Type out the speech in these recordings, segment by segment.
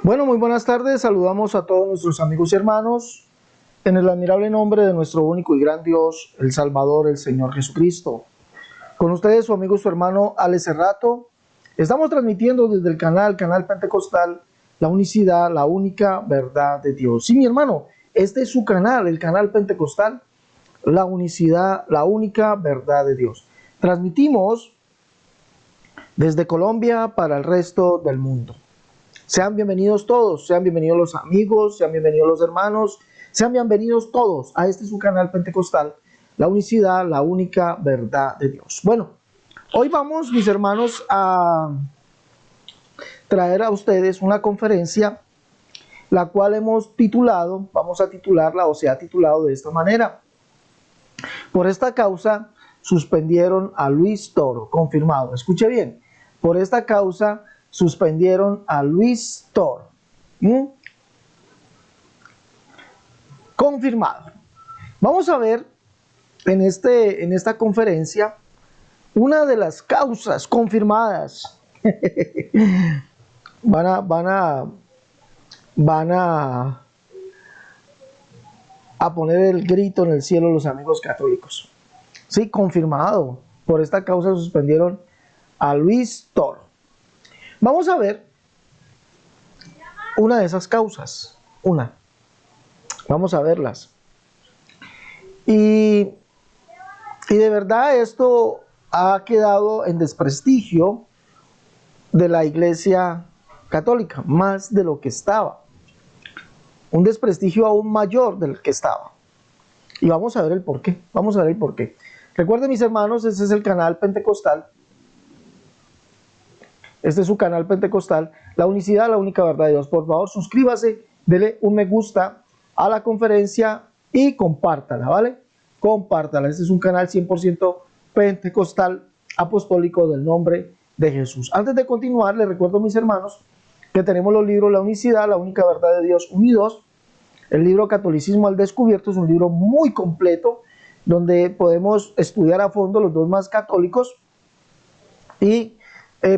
Bueno, muy buenas tardes. Saludamos a todos nuestros amigos y hermanos en el admirable nombre de nuestro único y gran Dios, el Salvador, el Señor Jesucristo. Con ustedes, su amigo y su hermano Alex Cerrato. Estamos transmitiendo desde el canal Pentecostal, la unicidad, la única verdad de Dios. Sí, mi hermano, este es su canal, el canal Pentecostal, la unicidad, la única verdad de Dios. Transmitimos desde Colombia para el resto del mundo. Sean bienvenidos todos, sean bienvenidos los amigos, sean bienvenidos los hermanos, sean bienvenidos todos a este su canal Pentecostal, la unicidad, la única verdad de Dios. Bueno, hoy vamos, mis hermanos, a traer a ustedes una conferencia, la cual hemos titulado, vamos a titularla o se ha titulado de esta manera. Por esta causa suspendieron a Luis Toro, confirmado. Escuche bien, por esta causa suspendieron a Luis Toro. Confirmado. Vamos a ver en esta conferencia una de las causas confirmadas. van a, van a, van a poner el grito en el cielo los amigos católicos. Sí, confirmado. Por esta causa suspendieron a Luis Toro. Vamos a ver una de esas causas. Vamos a verlas. Y de verdad esto ha quedado en desprestigio de la Iglesia Católica, más de lo que estaba. Un desprestigio aún mayor del que estaba. Y vamos a ver el por qué. Vamos a ver el por qué. Recuerden, mis hermanos, este es el canal Pentecostal. Este es su canal Pentecostal, la unicidad, la única verdad de Dios. Por favor, suscríbase, dele un me gusta a la conferencia y compártala, ¿vale? Compártala. Este es un canal 100% pentecostal, apostólico del nombre de Jesús. Antes de continuar, les recuerdo, mis hermanos, que tenemos los libros La unicidad, la única verdad de Dios, unidos. El libro Catolicismo al Descubierto es un libro muy completo, donde podemos estudiar a fondo los dogmas católicos y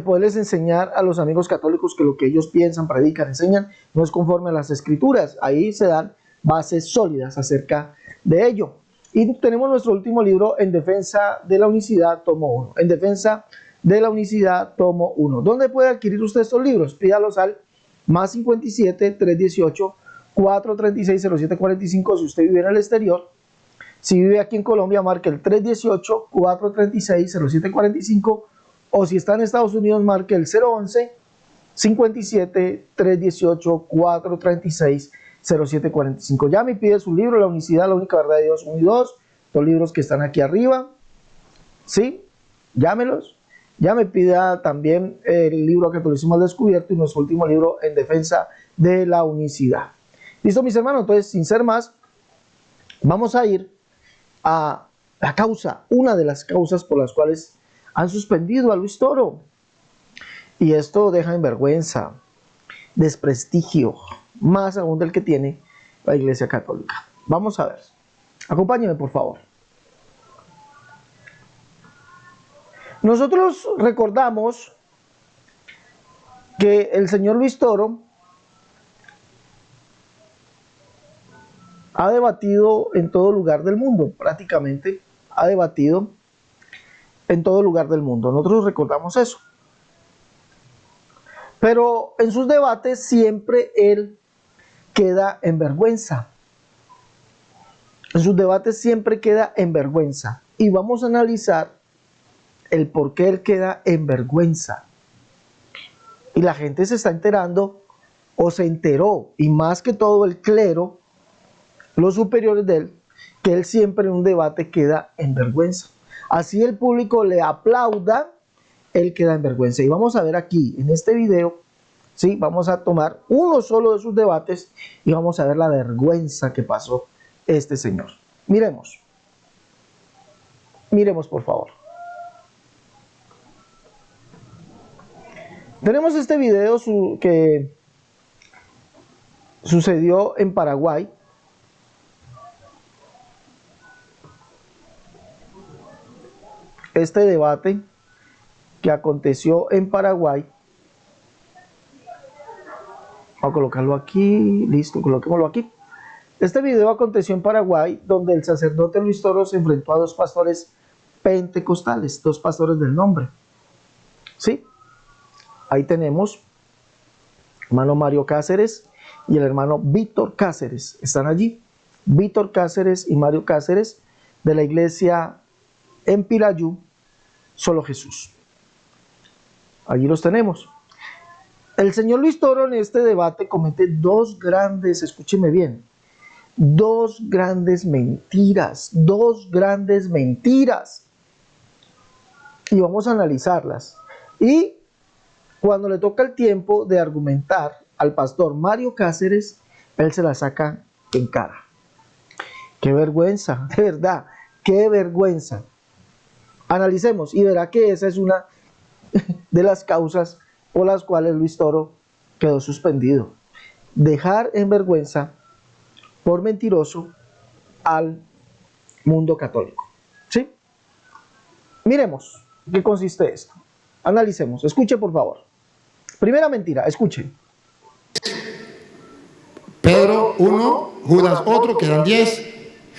poderles enseñar a los amigos católicos que lo que ellos piensan, predican, enseñan, no es conforme a las escrituras. Ahí se dan bases sólidas acerca de ello. Y tenemos nuestro último libro, En Defensa de la Unicidad, tomo 1. En Defensa de la Unicidad, tomo 1. ¿Dónde puede adquirir usted estos libros? Pídalos al más 57 318 436 0745 si usted vive en el exterior. Si vive aquí en Colombia, marque el 318 436 0745, o si está en Estados Unidos, marque el 011 57 318 436 0745. Ya me pide su libro, La unicidad, la única verdad de Dios 1 y 2, los libros que están aquí arriba, ¿sí? Llámelos. Ya me pida también el libro Catolicismo al Descubierto y nuestro último libro, En Defensa de la Unicidad. ¿Listo, mis hermanos? Entonces, sin ser más, vamos a ir a la causa, una de las causas por las cuales han suspendido a Luis Toro. Y esto deja en vergüenza, desprestigio, más aún del que tiene la Iglesia Católica. Vamos a ver. Acompáñenme, por favor. Nosotros recordamos que el señor Luis Toro ha debatido en todo lugar del mundo, prácticamente ha debatido en todo lugar del mundo. Nosotros recordamos eso. Pero en sus debates siempre él queda en vergüenza. En sus debates siempre queda en vergüenza. Y vamos a analizar el por qué él queda en vergüenza. Y la gente se está enterando, o se enteró, y más que todo el clero, los superiores de él, que él siempre en un debate queda en vergüenza. Así el público le aplauda, él queda en vergüenza. Y vamos a ver aquí, en este video, ¿sí? Vamos a tomar uno solo de sus debates y vamos a ver la vergüenza que pasó este señor. Miremos. Miremos, por favor. Tenemos este video que sucedió en Paraguay. Este debate que aconteció en Paraguay Vamos a colocarlo aquí, listo, coloquémoslo aquí. Este video aconteció en Paraguay, donde el sacerdote Luis Toro se enfrentó a dos pastores pentecostales, dos pastores del nombre. ¿Sí? Ahí tenemos hermano Mario Cáceres y el hermano Víctor Cáceres, están allí. Víctor Cáceres y Mario Cáceres, de la iglesia en Pirayú, Solo Jesús. Allí los tenemos. El señor Luis Toro en este debate comete dos grandes, escúcheme bien, dos grandes mentiras. Y vamos a analizarlas. Y cuando le toca el tiempo de argumentar al pastor Mario Cáceres, él se la saca en cara. ¡Qué vergüenza! De verdad, ¡qué vergüenza! Analicemos y verá que esa es una de las causas por las cuales Luis Toro quedó suspendido. Dejar en vergüenza por mentiroso al mundo católico. ¿Sí? Miremos qué consiste esto. Analicemos. Escuche, por favor. Primera mentira, escuche. Pedro 1, Judas otro, quedan 10.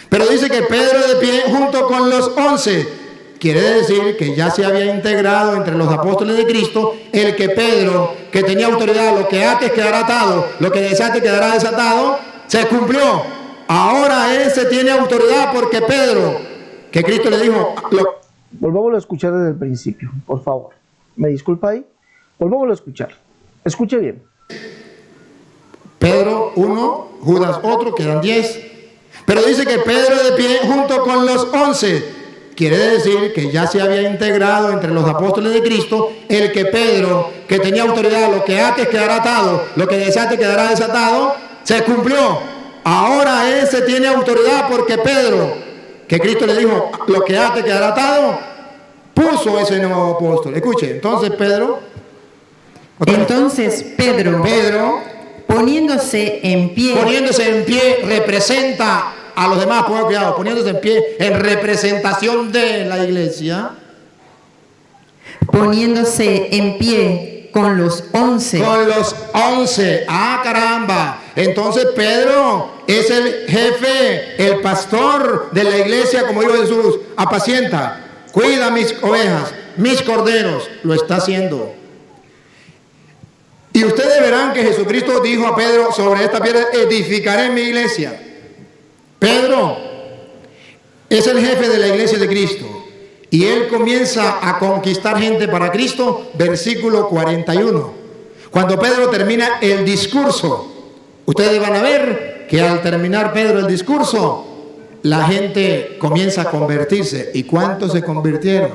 Pero dice que Pedro de pie junto con los 11. Quiere decir que ya se había integrado entre los apóstoles de Cristo el que Pedro, que tenía autoridad, lo que ates quedará atado, lo que desate quedará desatado, se cumplió. Ahora él se tiene autoridad porque Pedro, que Cristo le dijo... Volvámoslo a escuchar desde el principio, por favor. ¿Me disculpa ahí? Volvámoslo a escuchar. Escuche bien. Pedro 1, Judas otro, quedan 10. Pero dice que Pedro de pie junto con los 11... Quiere decir que ya se había integrado entre los apóstoles de Cristo el que Pedro, que tenía autoridad, lo que ates quedará atado, lo que desate quedará desatado, se cumplió. Ahora él se tiene autoridad porque Pedro, que Cristo le dijo, lo que ates quedará atado, puso ese nuevo apóstol. Escuche, entonces Pedro, poniéndose en pie, representa a los demás, pongan cuidado, poniéndose en pie en representación de la iglesia. Poniéndose en pie con los 11. Con los 11. ¡Ah, caramba! Entonces Pedro es el jefe, el pastor de la iglesia, como dijo Jesús, apacienta, cuida mis ovejas, mis corderos. Lo está haciendo. Y ustedes verán que Jesucristo dijo a Pedro, sobre esta piedra edificaré mi iglesia. Pedro es el jefe de la iglesia de Cristo y él comienza a conquistar gente para Cristo, versículo 41. Cuando Pedro termina el discurso, ustedes van a ver que al terminar Pedro el discurso, la gente comienza a convertirse. ¿Y cuántos se convirtieron?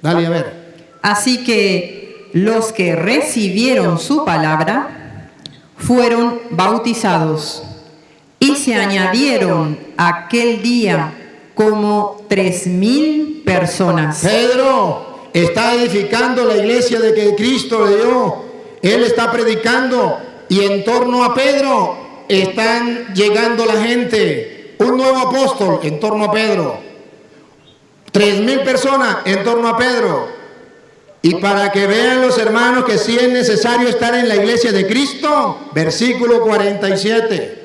Dale a ver. Así que los que recibieron su palabra fueron bautizados. Y se añadieron aquel día como 3,000 personas. Pedro está edificando la iglesia de que Cristo le dio. Él está predicando y en torno a Pedro están llegando la gente. Un nuevo apóstol en torno a Pedro. 3,000 personas en torno a Pedro. Y para que vean los hermanos que sí es necesario estar en la iglesia de Cristo, versículo 47.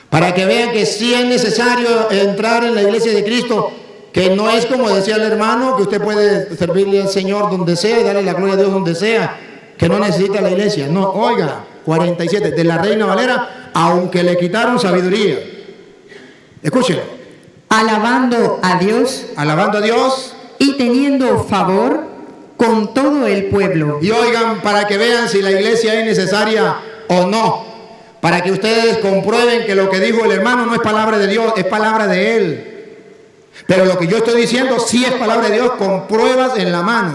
Para que vean que sí es necesario entrar en la iglesia de Cristo, que no es como decía el hermano, que usted puede servirle al Señor donde sea y darle la gloria a Dios donde sea, que no necesita la iglesia. No, oiga, 47, de la Reina Valera, aunque le quitaron sabiduría. Escuchen. Alabando a Dios y teniendo favor con todo el pueblo. Y oigan, para que vean si la iglesia es necesaria o no. Para que ustedes comprueben que lo que dijo el hermano no es palabra de Dios, es palabra de él. Pero lo que yo estoy diciendo sí es palabra de Dios con pruebas en la mano.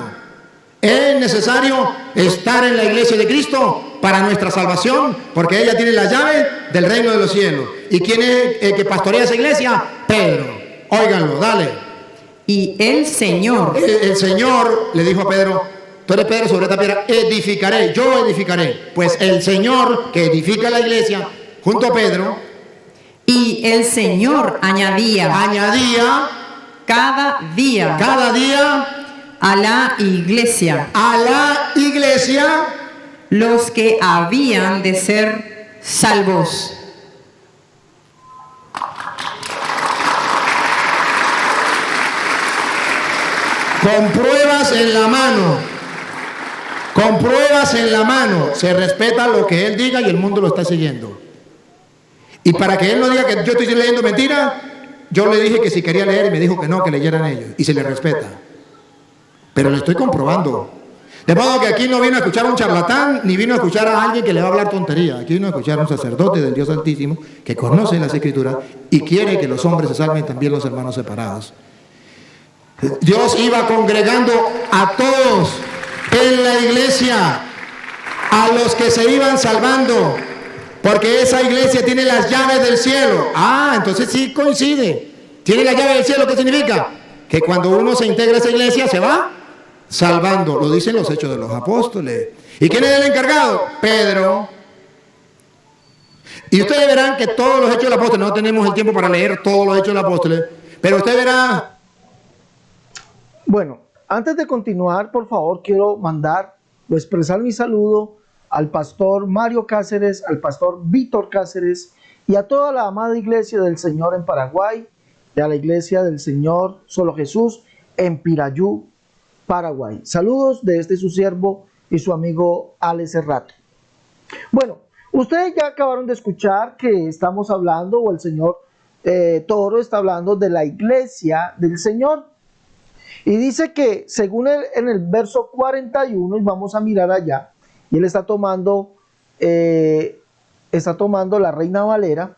Es necesario estar en la iglesia de Cristo para nuestra salvación, porque ella tiene la llave del reino de los cielos. ¿Y quién es el que pastorea esa iglesia? Pedro. Óiganlo, dale. Y el Señor. El Señor le dijo a Pedro, tú eres Pedro, sobre esta piedra edificaré, yo edificaré. Pues el Señor que edifica la iglesia junto a Pedro. Y el Señor añadía cada día a la iglesia los que habían de ser salvos. Con pruebas en la mano. Con pruebas en la mano. Se respeta lo que él diga y el mundo lo está siguiendo. Y para que él no diga que yo estoy leyendo mentira, yo le dije que si quería leer y me dijo que no, que leyeran ellos. Y se le respeta. Pero lo estoy comprobando. De modo que aquí no vino a escuchar a un charlatán, ni vino a escuchar a alguien que le va a hablar tontería. Aquí vino a escuchar a un sacerdote del Dios Altísimo que conoce las Escrituras y quiere que los hombres se salven, también los hermanos separados. Dios iba congregando a todos en la iglesia, a los que se iban salvando, porque esa iglesia tiene las llaves del cielo. Ah, entonces sí coincide. Tiene la llave del cielo, ¿qué significa? Que cuando uno se integra a esa iglesia se va salvando. Lo dicen los Hechos de los Apóstoles. ¿Y quién es el encargado? Pedro. Y ustedes verán que todos los Hechos de los Apóstoles, no tenemos el tiempo para leer todos los Hechos de los Apóstoles, pero usted verá. Bueno, antes de continuar, por favor, quiero mandar o expresar mi saludo al pastor Mario Cáceres, al pastor Víctor Cáceres y a toda la amada iglesia del Señor en Paraguay y a la iglesia del Señor Solo Jesús en Pirayú, Paraguay. Saludos de este su siervo y su amigo Ale Cerrato. Bueno, ustedes ya acabaron de escuchar que estamos hablando, o el señor Toro está hablando de la iglesia del Señor. Y dice que según él, en el verso 41, y vamos a mirar allá, y él está tomando la Reina Valera.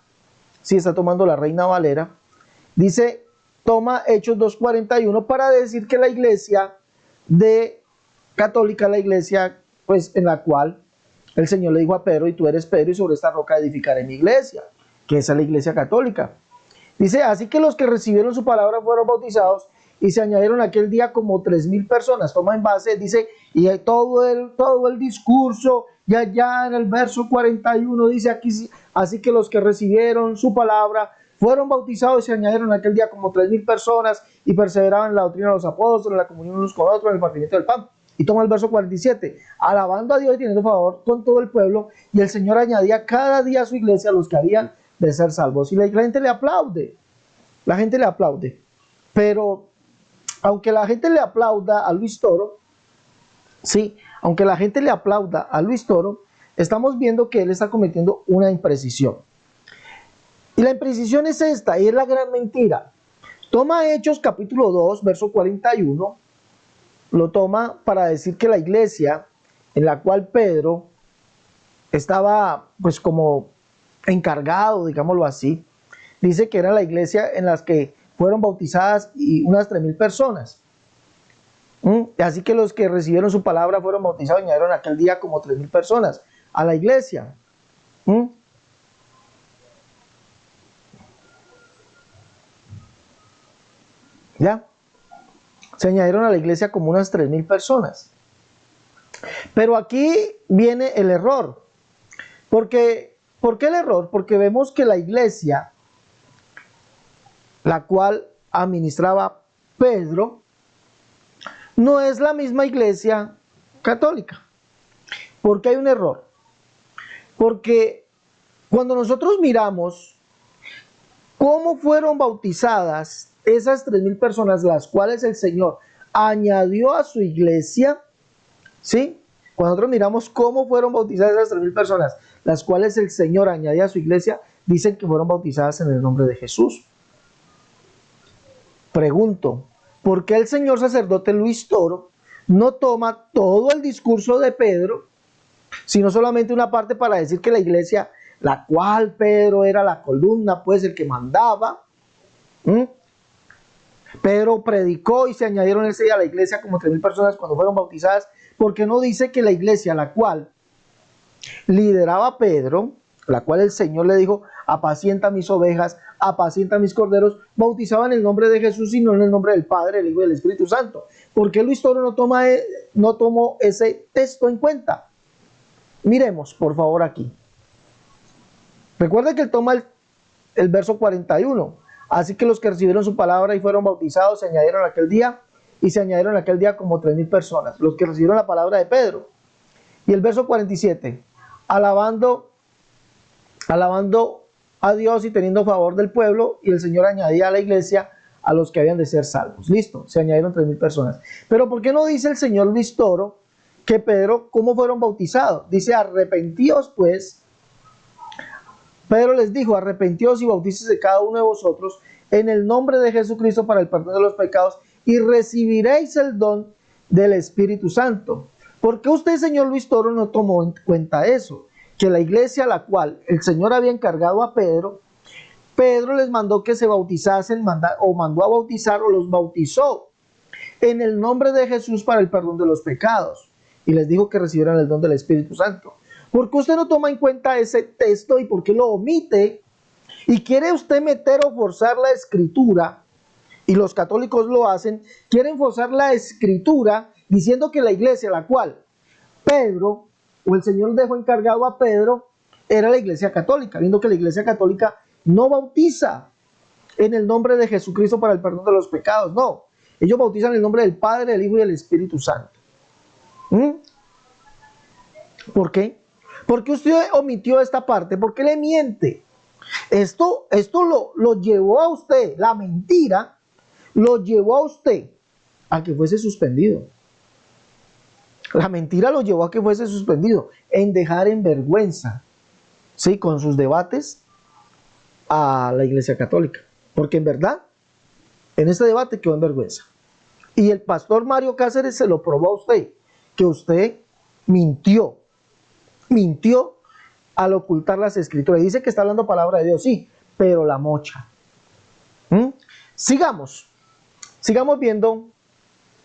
Sí, está tomando la Reina Valera. Dice, toma Hechos 2:41 para decir que la iglesia católica, la iglesia pues en la cual el Señor le dijo a Pedro, y tú eres Pedro, y sobre esta roca edificaré mi iglesia, que esa es la iglesia católica. Dice, así que los que recibieron su palabra fueron bautizados, y se añadieron aquel día como 3,000 personas. Toma en base, dice, y todo el discurso, y allá en el verso 41 dice aquí, así que los que recibieron su palabra fueron bautizados y se añadieron aquel día como 3,000 personas y perseveraban en la doctrina de los apóstoles, en la comunión unos con otros, en el partimiento del pan. Y toma el verso 47, alabando a Dios y teniendo favor con todo el pueblo, y el Señor añadía cada día a su iglesia a los que habían de ser salvos. Y la gente le aplaude, pero aunque la gente le aplauda a Luis Toro, sí, aunque la gente le aplauda a Luis Toro, estamos viendo que él está cometiendo una imprecisión. Y la imprecisión es esta, y es la gran mentira. Toma Hechos capítulo 2, verso 41, lo toma para decir que la iglesia en la cual Pedro estaba pues como encargado, digámoslo así, dice que era la iglesia en las que fueron bautizadas y unas 3,000 personas. Así que los que recibieron su palabra fueron bautizados y añadieron aquel día como 3,000 personas a la iglesia. ¿Ya? Se añadieron a la iglesia como unas 3,000 personas. Pero aquí viene el error. ¿Por qué el error? Porque vemos que la iglesia, la cual administraba Pedro, no es la misma iglesia católica. ¿Por qué hay un error? Porque cuando nosotros miramos cómo fueron bautizadas esas 3,000 personas, las cuales el Señor añadió a su iglesia, ¿sí? Cuando nosotros miramos cómo fueron bautizadas esas 3,000 personas, las cuales el Señor añadió a su iglesia, dicen que fueron bautizadas en el nombre de Jesús. Pregunto, ¿por qué el señor sacerdote Luis Toro no toma todo el discurso de Pedro, sino solamente una parte para decir que la iglesia, la cual Pedro era la columna, pues el que mandaba? Pedro predicó y se añadieron ese día a la iglesia como 3,000 personas cuando fueron bautizadas. ¿Por qué no dice que la iglesia, la cual lideraba Pedro, la cual el Señor le dijo, apacienta mis ovejas, apacienta mis corderos, bautizaba en el nombre de Jesús y no en el nombre del Padre, el Hijo y del Espíritu Santo? ¿Por qué Luis Toro no tomó ese texto en cuenta? Miremos, por favor, aquí. Recuerda que él toma el verso 41. Así que los que recibieron su palabra y fueron bautizados se añadieron aquel día, y se añadieron aquel día como 3,000 personas, los que recibieron la palabra de Pedro. Y el verso 47, alabando a Dios y teniendo favor del pueblo, y el Señor añadía a la iglesia a los que habían de ser salvos. Listo, se añadieron 3,000 personas. Pero ¿por qué no dice el señor Luis Toro que Pedro, cómo fueron bautizados? Dice, arrepentíos pues. Pedro les dijo, arrepentíos y bautícese cada uno de vosotros en el nombre de Jesucristo para el perdón de los pecados y recibiréis el don del Espíritu Santo. ¿Por qué usted, señor Luis Toro, no tomó en cuenta eso? Que la iglesia a la cual el Señor había encargado a Pedro, Pedro les mandó que se bautizasen, o mandó a bautizar, o los bautizó en el nombre de Jesús para el perdón de los pecados. Y les dijo que recibieran el don del Espíritu Santo. ¿Por qué usted no toma en cuenta ese texto y por qué lo omite? Y quiere usted meter o forzar la escritura, y los católicos lo hacen, quieren forzar la escritura diciendo que la iglesia a la cual Pedro, o el Señor dejó encargado a Pedro, era la iglesia católica, viendo que la iglesia católica no bautiza en el nombre de Jesucristo para el perdón de los pecados, no. Ellos bautizan en el nombre del Padre, del Hijo y del Espíritu Santo. ¿Por qué? Porque usted omitió esta parte, ¿por qué le miente? Esto lo llevó a usted, la mentira, lo llevó a usted a que fuese suspendido. La mentira lo llevó a que fuese suspendido, en dejar en vergüenza, ¿sí?, con sus debates a la iglesia católica. Porque en verdad, en este debate quedó en vergüenza. Y el pastor Mario Cáceres se lo probó a usted, que usted mintió al ocultar las escrituras. Dice que está hablando palabra de Dios, sí, pero la mocha. Sigamos viendo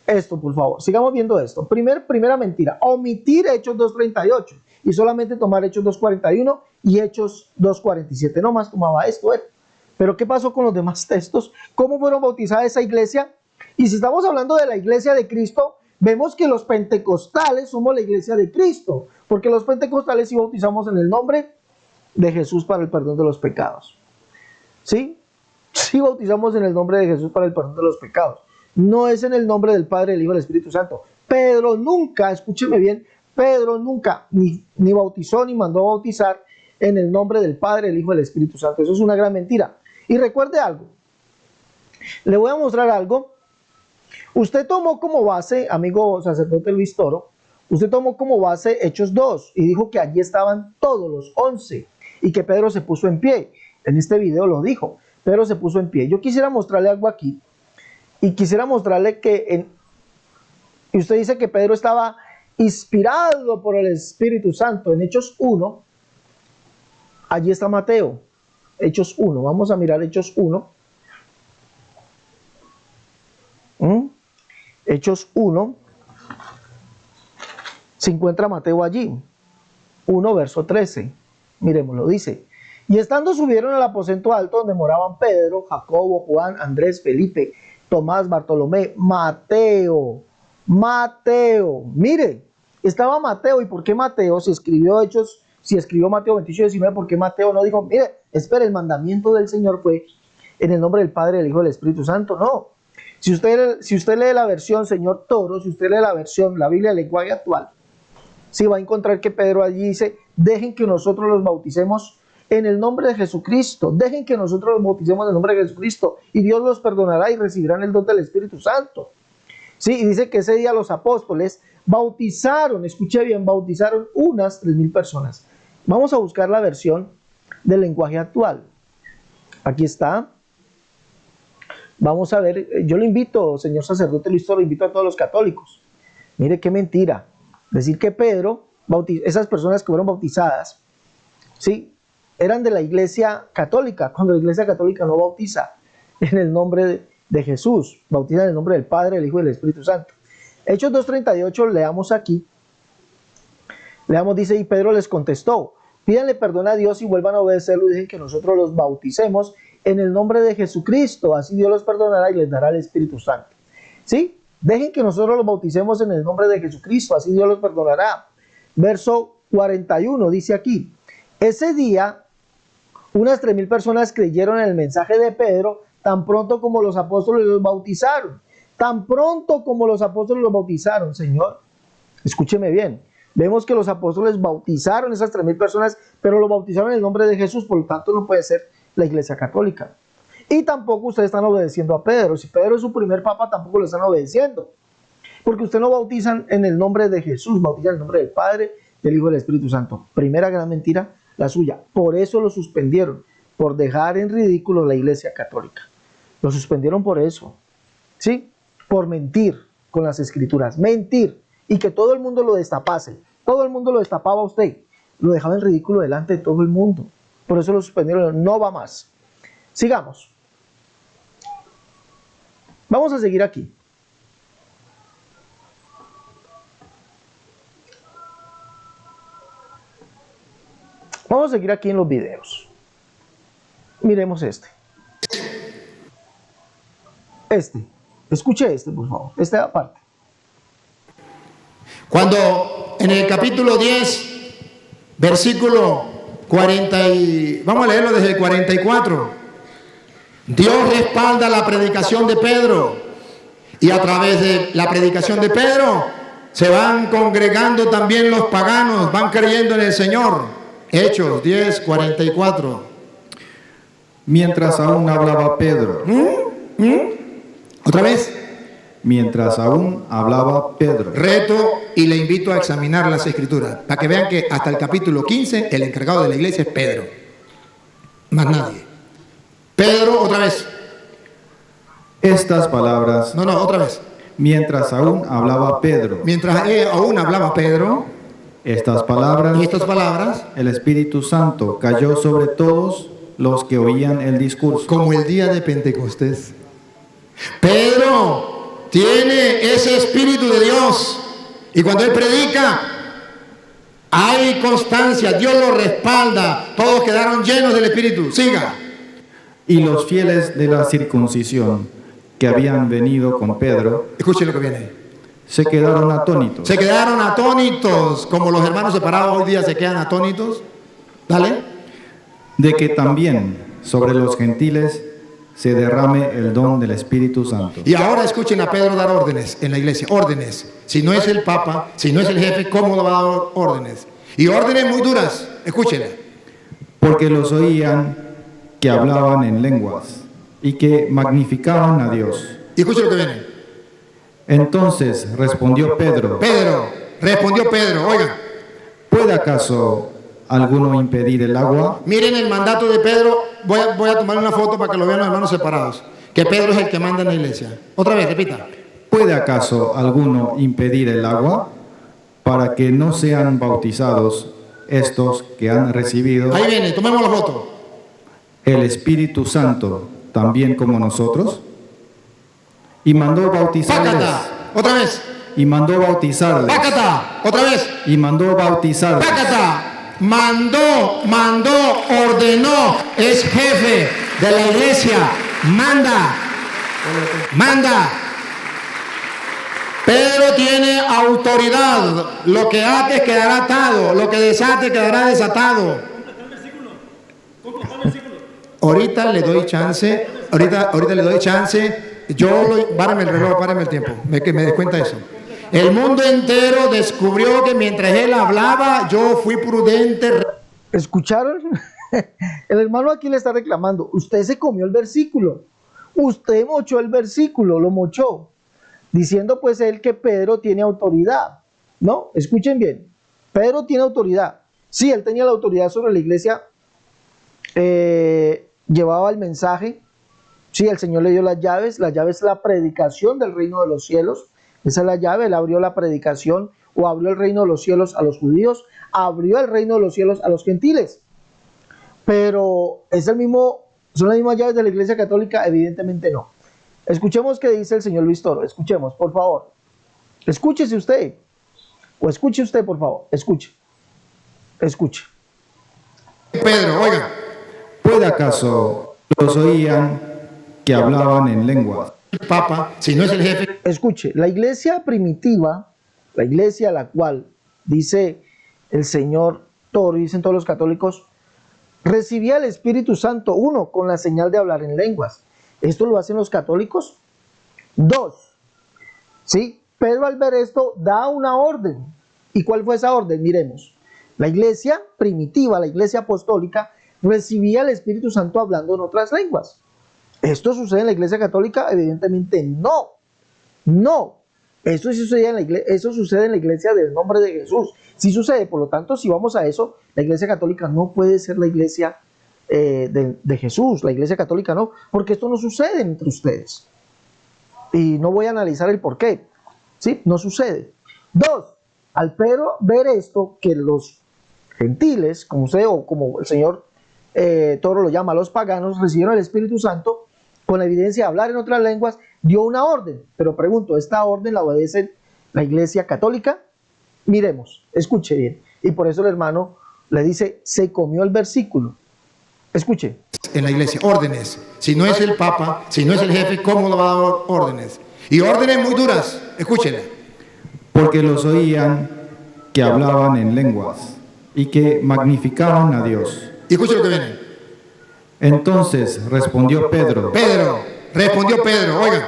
esto, por favor. Sigamos viendo esto. Primera mentira, omitir Hechos 2:38 y solamente tomar Hechos 2:41 y Hechos 2:47. No más tomaba esto. Pero ¿qué pasó con los demás textos? ¿Cómo fueron bautizadas esa iglesia? Y si estamos hablando de la iglesia de Cristo, vemos que los pentecostales somos la iglesia de Cristo, porque los pentecostales sí bautizamos en el nombre de Jesús para el perdón de los pecados. ¿Sí? Sí bautizamos en el nombre de Jesús para el perdón de los pecados. No es en el nombre del Padre, del Hijo y del Espíritu Santo. Pedro nunca, escúcheme bien, Pedro nunca ni bautizó ni mandó a bautizar en el nombre del Padre, del Hijo y del Espíritu Santo. Eso es una gran mentira. Y recuerde algo. Le voy a mostrar algo. Usted tomó como base, amigo sacerdote Luis Toro, usted tomó como base Hechos 2 y dijo que allí estaban todos los 11 y que Pedro se puso en pie. En este video lo dijo, Pedro se puso en pie. Yo quisiera mostrarle algo aquí y quisiera mostrarle que y usted dice que Pedro estaba inspirado por el Espíritu Santo. En Hechos 1, allí está Mateo. Hechos 1, vamos a mirar Hechos 1. Hechos 1, se encuentra Mateo allí, 1 verso 13, miremoslo, dice: y estando subieron al aposento alto donde moraban Pedro, Jacobo, Juan, Andrés, Felipe, Tomás, Bartolomé, Mateo, mire, estaba Mateo. ¿Y por qué Mateo? Si escribió Mateo 28, 19, ¿por qué Mateo no dijo, mire, espere, el mandamiento del Señor fue en el nombre del Padre, del Hijo y del Espíritu Santo? No. Si usted lee la versión, señor Toro, si usted lee la versión, la Biblia, el lenguaje actual, sí va a encontrar que Pedro allí dice, dejen que nosotros los bauticemos en el nombre de Jesucristo, dejen que nosotros los bauticemos en el nombre de Jesucristo, y Dios los perdonará y recibirán el don del Espíritu Santo. Sí, y dice que ese día los apóstoles bautizaron, escuche bien, bautizaron unas 3,000 personas. Vamos a buscar la versión del lenguaje actual. Aquí está. Vamos a ver, yo le invito, señor sacerdote Luis Toro, lo invito a todos los católicos. Mire qué mentira. Decir que Pedro, esas personas que fueron bautizadas, ¿sí?, eran de la iglesia católica, cuando la iglesia católica no bautiza en el nombre de Jesús, bautiza en el nombre del Padre, del Hijo y del Espíritu Santo. Hechos 2:38, leamos aquí. Leamos, dice, y Pedro les contestó, pídanle perdón a Dios y vuelvan a obedecerlo y dejen que nosotros los bauticemos en el nombre de Jesucristo, así Dios los perdonará y les dará el Espíritu Santo. ¿Sí? Dejen que nosotros los bauticemos en el nombre de Jesucristo, así Dios los perdonará. Verso 41 dice aquí, ese día unas 3,000 personas creyeron en el mensaje de Pedro, tan pronto como los apóstoles los bautizaron. Tan pronto como los apóstoles los bautizaron, Señor, escúcheme bien, Vemos que los apóstoles bautizaron esas 3.000 personas, pero lo bautizaron en el nombre de Jesús, por lo tanto no puede ser la Iglesia Católica. Y tampoco ustedes están obedeciendo a Pedro. Si Pedro es su primer papa, tampoco lo están obedeciendo. Porque ustedes no bautizan en el nombre de Jesús, bautizan en el nombre del Padre, del Hijo y del Espíritu Santo. Primera gran mentira, la suya. Por eso lo suspendieron, por dejar en ridículo la Iglesia Católica. Lo suspendieron por eso, ¿sí? Por mentir con las Escrituras. Mentir. Y que todo el mundo lo destapase. Todo el mundo lo destapaba a usted. Lo dejaba en ridículo delante de todo el mundo. Por eso lo suspendieron. No va más. Sigamos. Vamos a seguir aquí. Vamos a seguir aquí en los videos. Miremos este. Escuche este, por favor. Esta parte. Cuando en el capítulo 10, versículo 40, vamos a leerlo desde el 44. Dios respalda la predicación de Pedro y a través de la predicación de Pedro se van congregando también los paganos, van creyendo en el Señor. Hechos 10, 44. Mientras aún hablaba Pedro. ¿Otra vez? Mientras aún hablaba Pedro. Reto y le invito a examinar las Escrituras para que vean que hasta el capítulo 15 el encargado de la iglesia es Pedro. Más nadie. Pedro, otra vez. Estas palabras. No, otra vez. Mientras aún hablaba Pedro. Mientras aún hablaba Pedro. Estas palabras. Y estas palabras. El Espíritu Santo cayó sobre todos los que oían el discurso. Como el día de Pentecostés. Pedro tiene ese Espíritu de Dios. Y cuando él predica, hay constancia. Dios lo respalda. Todos quedaron llenos del Espíritu. Siga. Y los fieles de la circuncisión que habían venido con Pedro, escuche lo que viene, se quedaron atónitos. Se quedaron atónitos, como los hermanos separados hoy día se quedan atónitos. Dale. De que también sobre los gentiles se derrame el don del Espíritu Santo. Y ahora escuchen a Pedro dar órdenes en la iglesia. Órdenes. Si no es el Papa, si no es el jefe, ¿cómo lo va a dar órdenes? Y órdenes muy duras. Escúchenla. Porque los oían que hablaban en lenguas y que magnificaban a Dios. Y escuchen lo que viene. Entonces respondió Pedro. Respondió Pedro, oigan. ¿Puede acaso alguno impedir el agua? Miren el mandato de Pedro. Voy a tomar una foto para que lo vean los hermanos separados. Que Pedro es el que manda en la iglesia. Otra vez, repita. ¿Puede acaso alguno impedir el agua para que no sean bautizados estos que han recibido ahí viene, tomemos la foto, el Espíritu Santo también como nosotros? Y mandó bautizarles. Pácata, otra vez. Y mandó bautizarles. Pácata, otra vez. Y mandó bautizarles. Pácata, mandó, ordenó, es jefe de la iglesia, manda. Pedro tiene autoridad. Lo que ates quedará atado, lo que desate quedará desatado. Ahorita le doy chance, ahorita le doy chance. Párame el reloj, párame el tiempo, que me des cuenta eso. El mundo entero descubrió que mientras él hablaba, yo fui prudente. ¿Escucharon? El hermano aquí le está reclamando. Usted se comió el versículo. Usted mochó el versículo, lo mochó. Diciendo pues él que Pedro tiene autoridad. No, escuchen bien. Pedro tiene autoridad. Sí, él tenía la autoridad sobre la iglesia. Llevaba el mensaje. Sí, el Señor le dio las llaves. La llave es la predicación del reino de los cielos. Esa es la llave. Él abrió la predicación o abrió el reino de los cielos a los judíos. Abrió el reino de los cielos a los gentiles. Pero ¿son las mismas llaves de la iglesia católica? Evidentemente no. Escuchemos qué dice el señor Luis Toro. Escuchemos, por favor. Escúchese usted. O escuche usted, por favor. Escuche. Pedro, oiga. ¿Puede acaso los oían que hablaban en lenguas? El Papa, si no es el jefe. Escuche, la iglesia primitiva, la iglesia a la cual dice el señor Toro, dicen todos los católicos, recibía el Espíritu Santo, 1, con la señal de hablar en lenguas. ¿Esto lo hacen los católicos? 2, ¿sí? Pedro al ver esto da una orden ¿Y cuál fue esa orden? Miremos. La iglesia primitiva, la iglesia apostólica, recibía el Espíritu Santo hablando en otras lenguas. ¿Esto sucede en la iglesia católica? Evidentemente no. No. Eso sí sucede en la iglesia, eso sucede en la iglesia del nombre de Jesús. Sí sucede, por lo tanto, si vamos a eso, la iglesia católica no puede ser la iglesia de Jesús. La iglesia católica no, porque esto no sucede entre ustedes. Y no voy a analizar el por qué. ¿Sí? No sucede. 2. Al Pedro ver esto, que los gentiles, como usted o como el Señor Toro lo llama, los paganos, recibieron el Espíritu Santo con la evidencia de hablar en otras lenguas, dio una orden. Pero pregunto, ¿esta orden la obedece la iglesia católica? Miremos, escuche bien. Y por eso el hermano le dice, se comió el versículo. Escuche. En la iglesia, órdenes. Si no es el Papa, si no es el jefe, ¿cómo lo va a dar órdenes? Y órdenes muy duras, escúchenle. Porque los oían que hablaban en lenguas y que magnificaban a Dios. Y escuchen lo que viene. Entonces respondió Pedro, Respondió Pedro, oigan.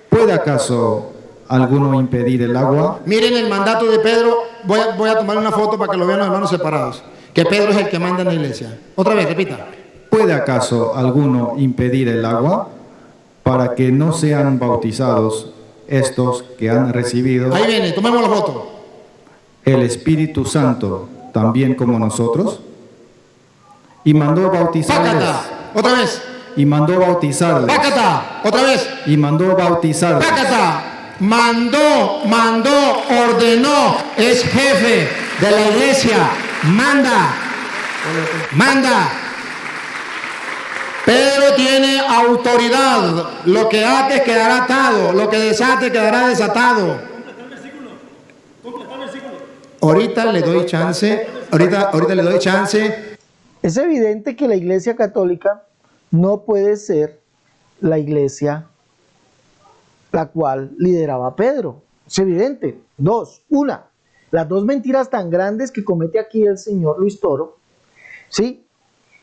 ¿puede acaso alguno impedir el agua? Miren el mandato de Pedro, voy a tomar una foto para que lo vean los hermanos separados. Que Pedro es el que manda en la iglesia. Otra vez, repita. ¿Puede acaso alguno impedir el agua para que no sean bautizados estos que han recibido Ahí viene, tomemos la foto. el Espíritu Santo también como nosotros? Y mandó bautizarles. Pácata, otra vez. Y mandó bautizarles. Pácata, otra vez. Y mandó bautizarles. Pácata, mandó, ordenó, es jefe de la iglesia, manda. Pedro tiene autoridad. Lo que ate quedará atado, lo que desate quedará desatado. Ahorita le doy chance, ahorita le doy chance. Es evidente que la iglesia católica no puede ser la iglesia la cual lideraba Pedro. Es evidente. 2. Las dos mentiras tan grandes que comete aquí el señor Luis Toro. ¿Sí?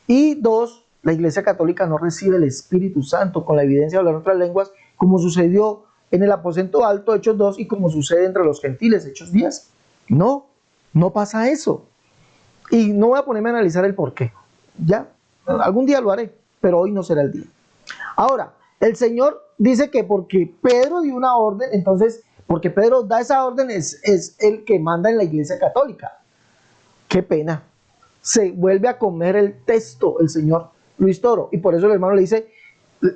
Y 2. La iglesia católica no recibe el Espíritu Santo con la evidencia de hablar en otras lenguas, como sucedió en el aposento alto, Hechos 2, y como sucede entre los gentiles, Hechos 10. No pasa eso. Y no voy a ponerme a analizar el por qué. Ya, algún día lo haré, pero hoy no será el día. Ahora, el Señor dice que porque Pedro dio una orden, entonces, porque Pedro da esa orden, es el que manda en la iglesia católica. Qué pena. Se vuelve a comer el texto el señor Luis Toro, y por eso el hermano le dice,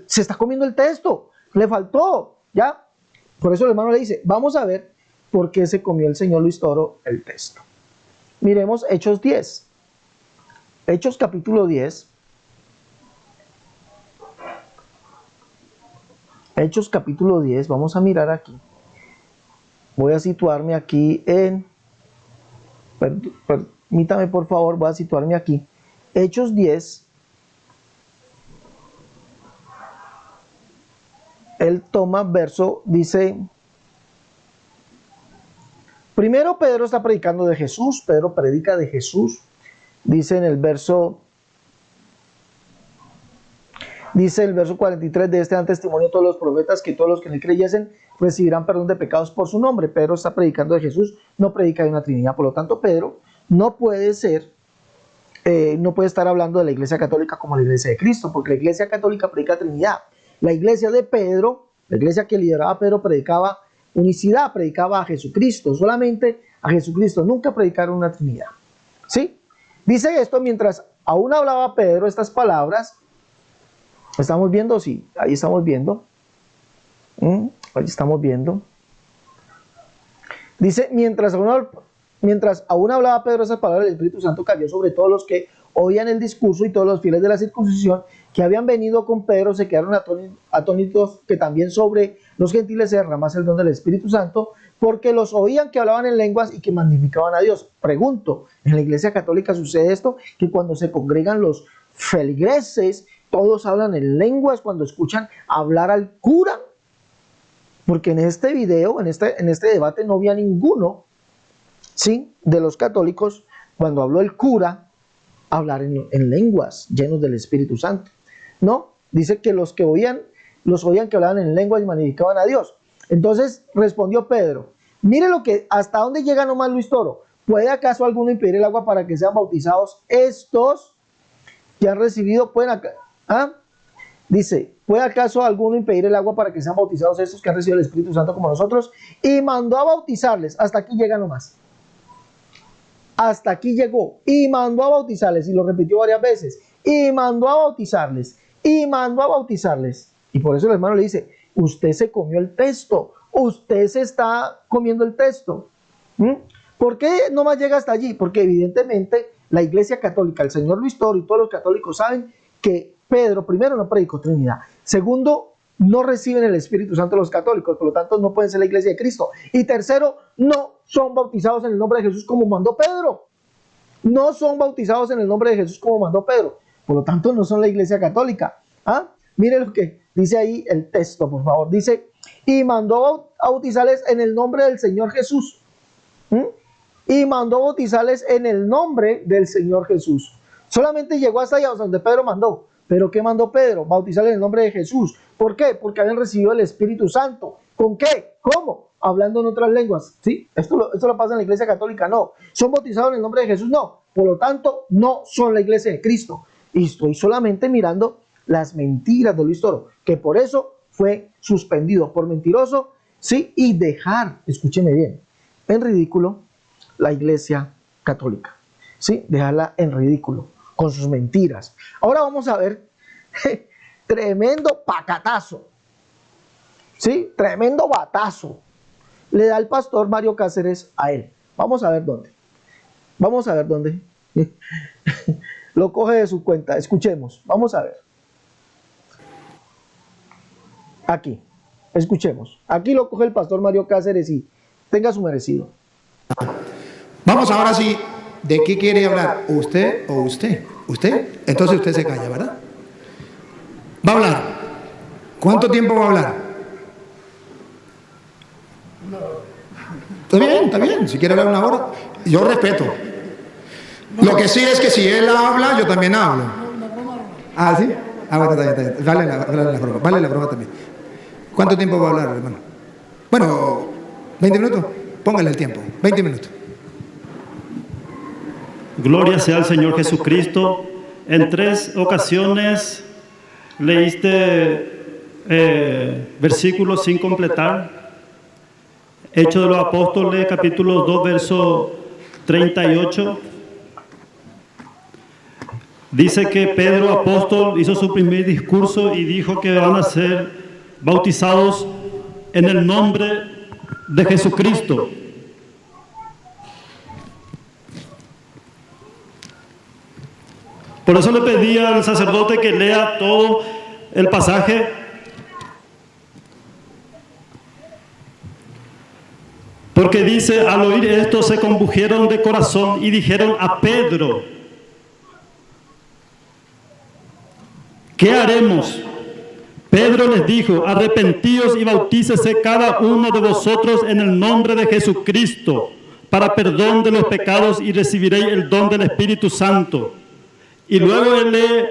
se está comiendo el texto, le faltó, ¿ya? Por eso el hermano le dice, vamos a ver por qué se comió el señor Luis Toro el texto. Miremos Hechos 10. Hechos capítulo 10. Hechos capítulo 10, vamos a mirar aquí. Voy a situarme aquí en... Permítame por favor, voy a situarme aquí. Hechos 10. Él toma verso, dice... Primero Pedro está predicando de Jesús, Pedro predica de Jesús, dice en el verso 43, de este dan testimonio todos los profetas que todos los que en él creyesen recibirán perdón de pecados por su nombre. Pedro está predicando de Jesús, no predica de una Trinidad, por lo tanto Pedro no puede estar hablando de la iglesia católica como la iglesia de Cristo, porque la iglesia católica predica Trinidad. La iglesia de Pedro, la iglesia que lideraba Pedro, predicaba unicidad, predicaba a Jesucristo, solamente a Jesucristo, nunca predicaron una Trinidad. ¿Sí? Dice esto mientras aún hablaba Pedro estas palabras. ¿Estamos viendo? Sí, ahí estamos viendo. Ahí estamos viendo. Dice, mientras aún hablaba Pedro esas palabras, el Espíritu Santo cayó sobre todos los que oían el discurso, y todos los fieles de la circuncisión que habían venido con Pedro se quedaron atónitos, que también sobre los gentiles se derramase el don del Espíritu Santo, porque los oían que hablaban en lenguas y que magnificaban a Dios. Pregunto, ¿en la iglesia católica sucede esto? Que cuando se congregan los feligreses, todos hablan en lenguas cuando escuchan hablar al cura. Porque en este video, en este debate, no había ninguno, ¿sí?, de los católicos, cuando habló el cura, hablar en lenguas llenos del Espíritu Santo. No, dice que los oían que hablaban en lenguas y magnificaban a Dios. Entonces respondió Pedro, Mire hasta dónde llega nomás Luis Toro. ¿Puede acaso alguno impedir el agua para que sean bautizados estos que han recibido? Dice, ¿puede acaso alguno impedir el agua para que sean bautizados estos que han recibido el Espíritu Santo como nosotros? Y mandó a bautizarles. Hasta aquí llega nomás. Hasta aquí llegó. Y mandó a bautizarles. Y lo repitió varias veces. Y mandó a bautizarles. Y mandó a bautizarles. Y por eso el hermano le dice, usted se comió el texto. Usted se está comiendo el texto. ¿Por qué nomás llega hasta allí? Porque evidentemente la Iglesia Católica, el señor Luis Toro y todos los católicos saben que Pedro, primero, no predicó Trinidad. Segundo, no reciben el Espíritu Santo los católicos, por lo tanto no pueden ser la Iglesia de Cristo. Y tercero, no son bautizados en el nombre de Jesús como mandó Pedro. No son bautizados en el nombre de Jesús como mandó Pedro. Por lo tanto, no son la Iglesia Católica. Mire lo que dice ahí el texto, por favor. Dice, y mandó a bautizarles en el nombre del Señor Jesús. Y mandó a bautizarles en el nombre del Señor Jesús. Solamente llegó hasta allá donde Pedro mandó. ¿Pero qué mandó Pedro? Bautizarles en el nombre de Jesús. ¿Por qué? Porque habían recibido el Espíritu Santo. ¿Con qué? ¿Cómo? Hablando en otras lenguas. ¿Sí? Esto lo pasa en la Iglesia Católica. No. ¿Son bautizados en el nombre de Jesús? No. Por lo tanto, no son la Iglesia de Cristo. Y estoy solamente mirando las mentiras de Luis Toro, que por eso fue suspendido por mentiroso, ¿sí? Y dejar, escúcheme bien, en ridículo la Iglesia Católica, ¿sí? Dejarla en ridículo con sus mentiras. Ahora vamos a ver tremendo pacatazo, ¿sí? Tremendo batazo le da el pastor Mario Cáceres a él. Vamos a ver dónde. Vamos a ver dónde. Lo coge de su cuenta. Escuchemos. Vamos a ver. Aquí. Escuchemos. Aquí lo coge el pastor Mario Cáceres y tenga su merecido. Vamos ahora sí. ¿De qué quiere hablar? ¿Usted o usted? ¿Usted? Entonces usted se calla, ¿verdad? Va a hablar. ¿Cuánto tiempo va a hablar? Está bien, está bien. Si quiere hablar una hora, yo respeto. Lo que sí es que si él habla, yo también hablo. Ah, ¿sí? Ah, bueno, está bien. Vale la broma también. ¿Cuánto tiempo va a hablar, hermano? Bueno, 20 minutos. Póngale el tiempo. 20 minutos. Gloria sea al Señor Jesucristo. En 3 ocasiones leíste versículos sin completar. Hechos de los Apóstoles, capítulo 2, verso 38. Dice que Pedro, apóstol, hizo su primer discurso y dijo que van a ser bautizados en el nombre de Jesucristo. Por eso le pedí al sacerdote que lea todo el pasaje. Porque dice, al oír esto se conbujeron de corazón y dijeron a Pedro, ¿qué haremos? Pedro les dijo, arrepentíos y bautícese cada uno de vosotros en el nombre de Jesucristo para perdón de los pecados y recibiréis el don del Espíritu Santo. Y luego él lee,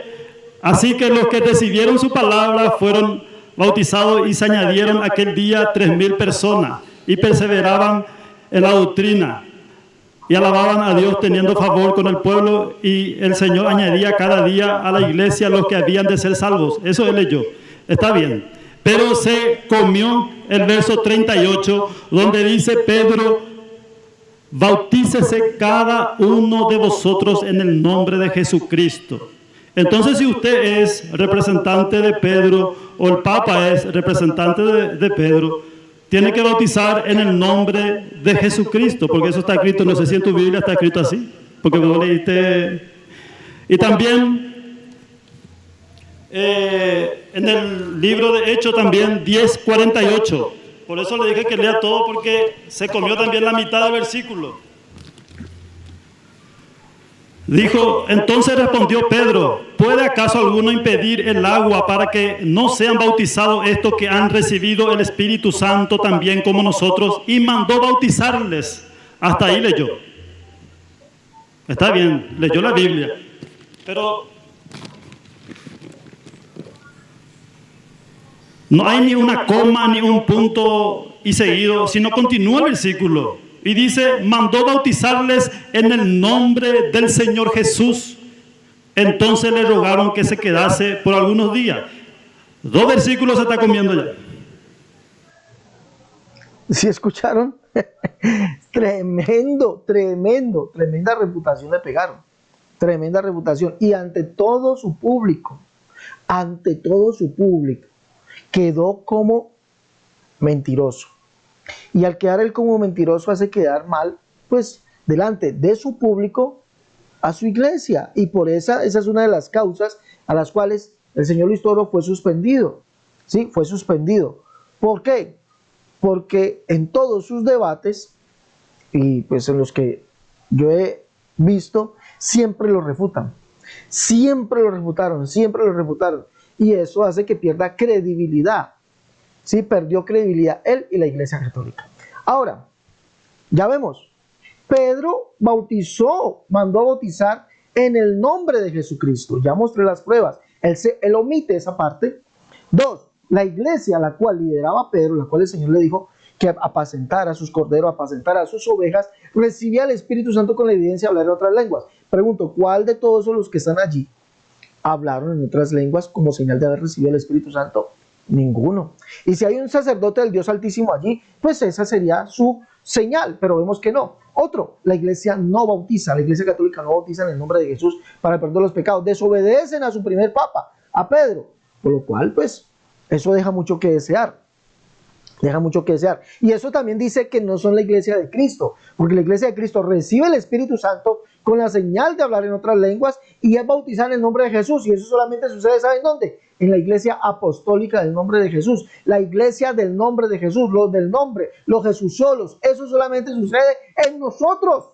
así que los que recibieron su palabra fueron bautizados y se añadieron aquel día 3,000 personas y perseveraban en la doctrina y alababan a Dios teniendo favor con el pueblo, y el Señor añadía cada día a la iglesia los que habían de ser salvos. Eso él leyó. Está bien. Pero se comió el verso 38 donde dice Pedro, bautícese cada uno de vosotros en el nombre de Jesucristo. Entonces, si usted es representante de Pedro o el Papa es representante de Pedro, tiene que bautizar en el nombre de Jesucristo, porque eso está escrito, no sé si en tu Biblia está escrito así, porque vos leíste. Y también en el libro de Hechos también 10:48. Por eso le dije que lea todo, porque se comió también la mitad del versículo. Dijo, entonces respondió Pedro, ¿puede acaso alguno impedir el agua para que no sean bautizados estos que han recibido el Espíritu Santo también como nosotros? Y mandó bautizarles. Hasta ahí leyó. Está bien, leyó la Biblia. Pero no hay ni una coma ni un punto y seguido, sino continúa el versículo y dice, mandó bautizarles en el nombre del Señor Jesús. Entonces le rogaron que se quedase por algunos días. 2 versículos se está comiendo ya. ¿Sí escucharon? Tremenda reputación le pegaron. Tremenda reputación. Y ante todo su público, quedó como mentiroso. Y al quedar él como mentiroso hace quedar mal, pues, delante de su público a su iglesia. Y por esa es una de las causas a las cuales el señor Luis Toro fue suspendido. ¿Sí? Fue suspendido. ¿Por qué? Porque en todos sus debates, y pues en los que yo he visto, siempre lo refutan. Siempre lo refutaron. Y eso hace que pierda credibilidad. Sí, perdió credibilidad él y la Iglesia Católica. Ahora, ya vemos, Pedro mandó a bautizar en el nombre de Jesucristo. Ya mostré las pruebas. Él omite esa parte. 2, la iglesia a la cual lideraba Pedro, la cual el Señor le dijo que apacentara a sus corderos, apacentara a sus ovejas, recibía el Espíritu Santo con la evidencia de hablar en otras lenguas. Pregunto, ¿cuál de todos los que están allí hablaron en otras lenguas como señal de haber recibido el Espíritu Santo? Ninguno. Y si hay un sacerdote del Dios Altísimo allí, pues esa sería su señal, pero vemos que no. Otro, la iglesia no bautiza, la Iglesia Católica no bautiza en el nombre de Jesús para el perdón de los pecados. Desobedecen a su primer papa, a Pedro, por lo cual, pues, eso deja mucho que desear. Y eso también dice que no son la iglesia de Cristo, porque la iglesia de Cristo recibe el Espíritu Santo con la señal de hablar en otras lenguas y es bautizada en el nombre de Jesús. Y eso solamente sucede, ¿saben dónde? En la iglesia apostólica del nombre de Jesús, la iglesia del nombre de Jesús, los del nombre, los Jesús solos. Eso solamente sucede en nosotros.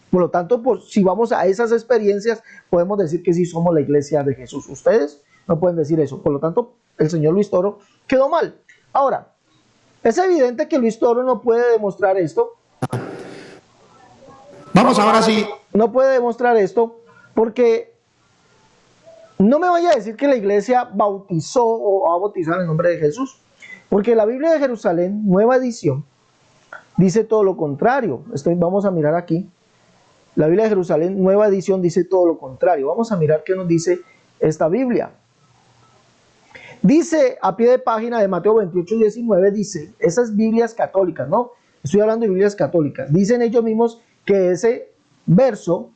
Por lo tanto, si vamos a esas experiencias, podemos decir que sí somos la iglesia de Jesús. Ustedes no pueden decir eso. Por lo tanto, el señor Luis Toro quedó mal. Ahora, es evidente que Luis Toro no puede demostrar esto. Vamos ahora sí. No puede demostrar esto porque no me vaya a decir que la iglesia bautizó o va a bautizar en el nombre de Jesús. Porque la Biblia de Jerusalén, nueva edición, dice todo lo contrario. Vamos a mirar aquí. La Biblia de Jerusalén, nueva edición, dice todo lo contrario. Vamos a mirar qué nos dice esta Biblia. Dice a pie de página de Mateo 28:19, dice, esas Biblias católicas, ¿no? Estoy hablando de Biblias católicas. Dicen ellos mismos que ese verso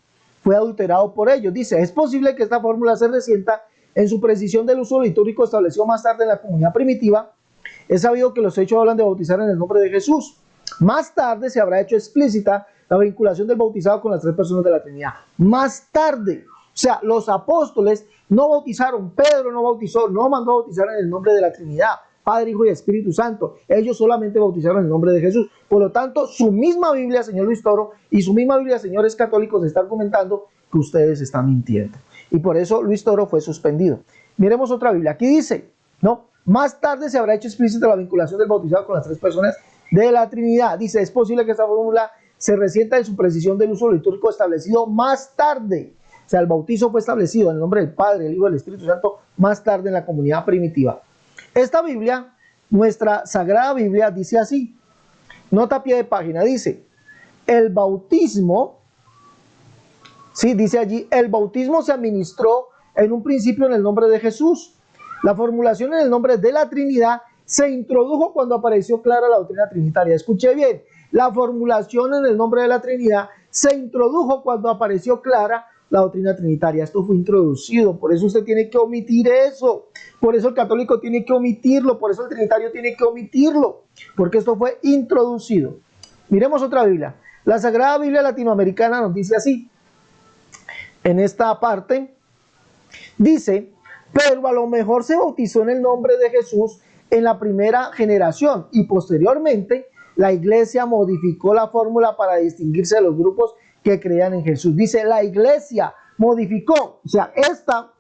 fue adulterado por ellos. Dice, es posible que esta fórmula se resienta en su precisión del uso litúrgico establecido más tarde en la comunidad primitiva. Es sabido que los hechos hablan de bautizar en el nombre de Jesús. Más tarde se habrá hecho explícita la vinculación del bautizado con las 3 personas de la Trinidad. Más tarde. O sea, los apóstoles no bautizaron, Pedro no bautizó, no mandó a bautizar en el nombre de la Trinidad, Padre, Hijo y Espíritu Santo. Ellos solamente bautizaron en el nombre de Jesús. Por lo tanto, su misma Biblia, señor Luis Toro, y su misma Biblia, señores católicos, está argumentando que ustedes están mintiendo. Y por eso Luis Toro fue suspendido. Miremos otra Biblia. Aquí dice, ¿no? Más tarde se habrá hecho explícita la vinculación del bautizado con las 3 personas de la Trinidad. Dice, es posible que esta fórmula se resienta en su precisión del uso litúrgico establecido más tarde. O sea, el bautizo fue establecido en el nombre del Padre, del Hijo y del Espíritu Santo más tarde en la comunidad primitiva. Esta Biblia, nuestra Sagrada Biblia, dice así. Nota a pie de página, dice, el bautismo, sí, dice allí, el bautismo se administró en un principio en el nombre de Jesús. La formulación en el nombre de la Trinidad se introdujo cuando apareció clara la doctrina trinitaria. Escuche bien, la formulación en el nombre de la Trinidad se introdujo cuando apareció clara la doctrina trinitaria. Esto fue introducido, por eso usted tiene que omitir eso. Por eso el católico tiene que omitirlo, por eso el trinitario tiene que omitirlo, porque esto fue introducido. Miremos otra Biblia. La Sagrada Biblia Latinoamericana nos dice así. En esta parte dice, pero a lo mejor se bautizó en el nombre de Jesús en la primera generación y posteriormente la iglesia modificó la fórmula para distinguirse de los grupos que creían en Jesús. Dice, la iglesia modificó, o sea, esta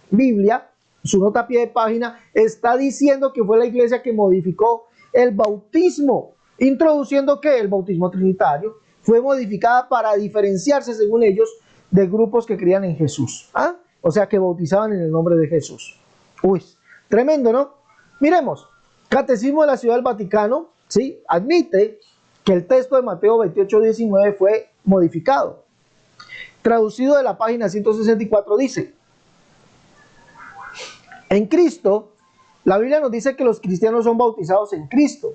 Biblia, su nota a pie de página, está diciendo que fue la iglesia que modificó el bautismo, introduciendo que el bautismo trinitario fue modificada para diferenciarse, según ellos, de grupos que creían en Jesús. ¿Ah? O sea, que bautizaban en el nombre de Jesús. Uy, tremendo, ¿no? Miremos, Catecismo de la Ciudad del Vaticano, ¿sí? Admite que el texto de Mateo 28:19 fue modificado. Traducido de la página 164 dice: en Cristo, la Biblia nos dice que los cristianos son bautizados en Cristo,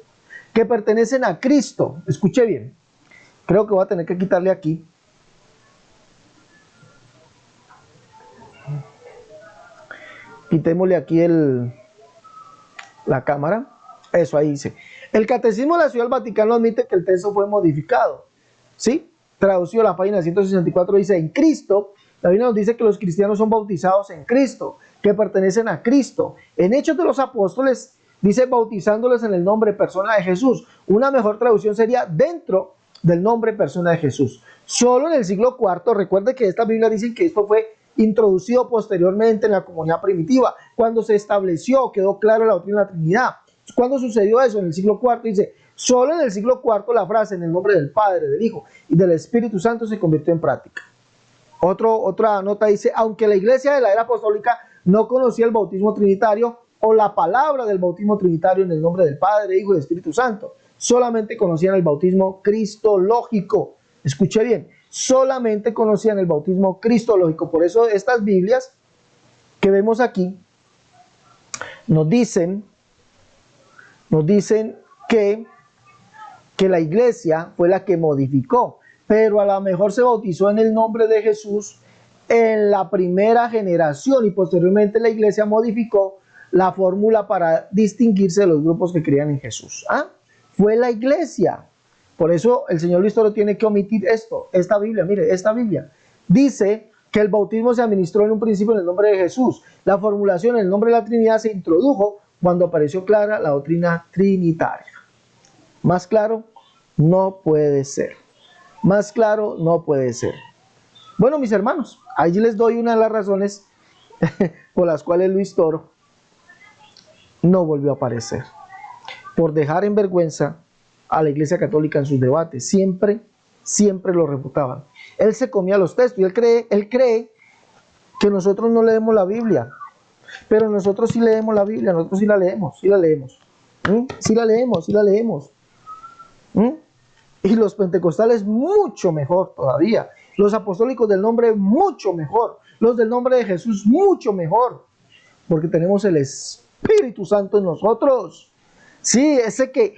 que pertenecen a Cristo. Escuche bien, creo que voy a tener que quitarle aquí. Quitémosle aquí la cámara. Eso, ahí dice. El Catecismo de la Ciudad del Vaticano admite que el texto fue modificado, ¿sí? Traducido a la página 164 dice: en Cristo, la Biblia nos dice que los cristianos son bautizados en Cristo, que pertenecen a Cristo. En Hechos de los Apóstoles dice: bautizándoles en el nombre persona de Jesús. Una mejor traducción sería: dentro del nombre persona de Jesús. Solo en el siglo IV, recuerde que estas Biblias dicen que esto fue introducido posteriormente en la comunidad primitiva, cuando se estableció, quedó clara la doctrina de la Trinidad. ¿Cuándo sucedió eso? En el siglo IV. Dice: solo en el siglo IV la frase en el nombre del Padre, del Hijo y del Espíritu Santo se convirtió en práctica. Otra nota dice: aunque la iglesia de la era apostólica no conocía el bautismo trinitario o la palabra del bautismo trinitario en el nombre del Padre, Hijo y Espíritu Santo, solamente conocían el bautismo cristológico. Escuche bien, solamente conocían el bautismo cristológico. Por eso estas Biblias que vemos aquí nos dicen que la iglesia fue la que modificó, pero a lo mejor se bautizó en el nombre de Jesús en la primera generación y posteriormente la iglesia modificó la fórmula para distinguirse de los grupos que creían en Jesús. Fue la iglesia. Por eso el señor Luis Toro tiene que omitir esta Biblia. Mire, esta Biblia dice que el bautismo se administró en un principio en el nombre de Jesús. La formulación en el nombre de la Trinidad se introdujo cuando apareció clara la doctrina trinitaria. Más claro no puede ser. Más claro no puede ser. Bueno, mis hermanos, allí les doy una de las razones por las cuales Luis Toro no volvió a aparecer. Por dejar en vergüenza a la Iglesia Católica en sus debates. Siempre lo refutaban. Él se comía los textos y él cree que nosotros no leemos la Biblia. Pero nosotros sí leemos la Biblia, nosotros sí la leemos. Y los pentecostales mucho mejor todavía. Los apostólicos del nombre mucho mejor. Los del nombre de Jesús mucho mejor. Porque tenemos el Espíritu Santo en nosotros. Sí, ese que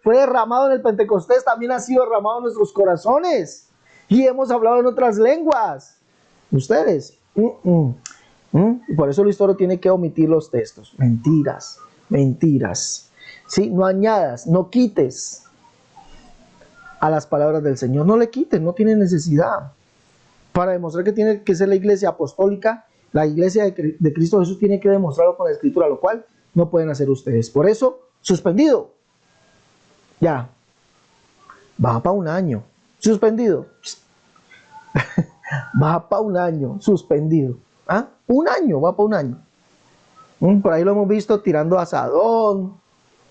fue derramado en el Pentecostés también ha sido derramado en nuestros corazones. Y hemos hablado en otras lenguas. Ustedes. Y por eso Luis Toro tiene que omitir los textos. Mentiras. ¿Sí? No añadas, no quites a las palabras del Señor. No le quites, no tiene necesidad. Para demostrar que tiene que ser la iglesia apostólica, la iglesia de Cristo Jesús tiene que demostrarlo con la Escritura, lo cual no pueden hacer ustedes. Por eso, suspendido. Ya. Va para un año. Suspendido. Va para un año. Suspendido. Un año, va para un año. Por ahí lo hemos visto tirando asadón.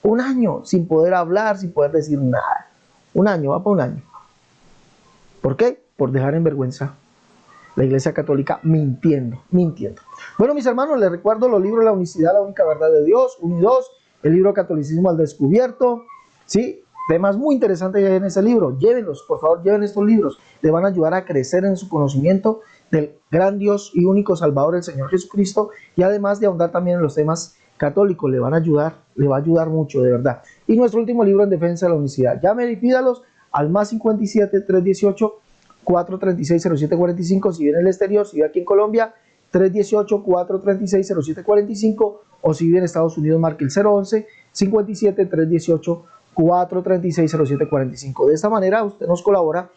Un año sin poder hablar, sin poder decir nada. Un año, va para un año. ¿Por qué? Por dejar en vergüenza la Iglesia Católica mintiendo. Bueno, mis hermanos, les recuerdo los libros La Unicidad, la única verdad de Dios, 1 y 2, el libro Catolicismo al Descubierto, ¿sí? Temas muy interesantes que hay en ese libro. Llévenlos, por favor, lleven estos libros. Le van a ayudar a crecer en su conocimiento del gran Dios y único Salvador, el Señor Jesucristo, y además de ahondar también en los temas católicos. Le va a ayudar mucho, de verdad. Y nuestro último libro, En Defensa de la Unicidad. Llame y pídalos al más 57 318 436 0745, si viene en el exterior, si vive aquí en Colombia, 318 436 0745, o si vive en Estados Unidos, marque el 011 57 318 436 0745. De esta manera usted nos colabora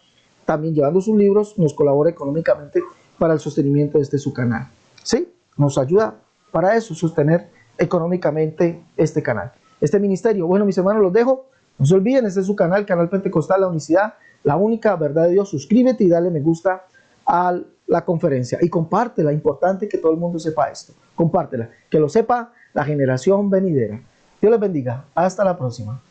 también llevando sus libros, nos colabora económicamente para el sostenimiento de su canal. ¿Sí? Nos ayuda para eso, sostener económicamente este canal, este ministerio. Bueno, mis hermanos, los dejo. No se olviden, este es su canal, Canal Pentecostal La Unicidad, la única verdad de Dios. Suscríbete y dale me gusta a la conferencia y compártela. Importante que todo el mundo sepa esto. Compártela, que lo sepa la generación venidera. Dios les bendiga. Hasta la próxima.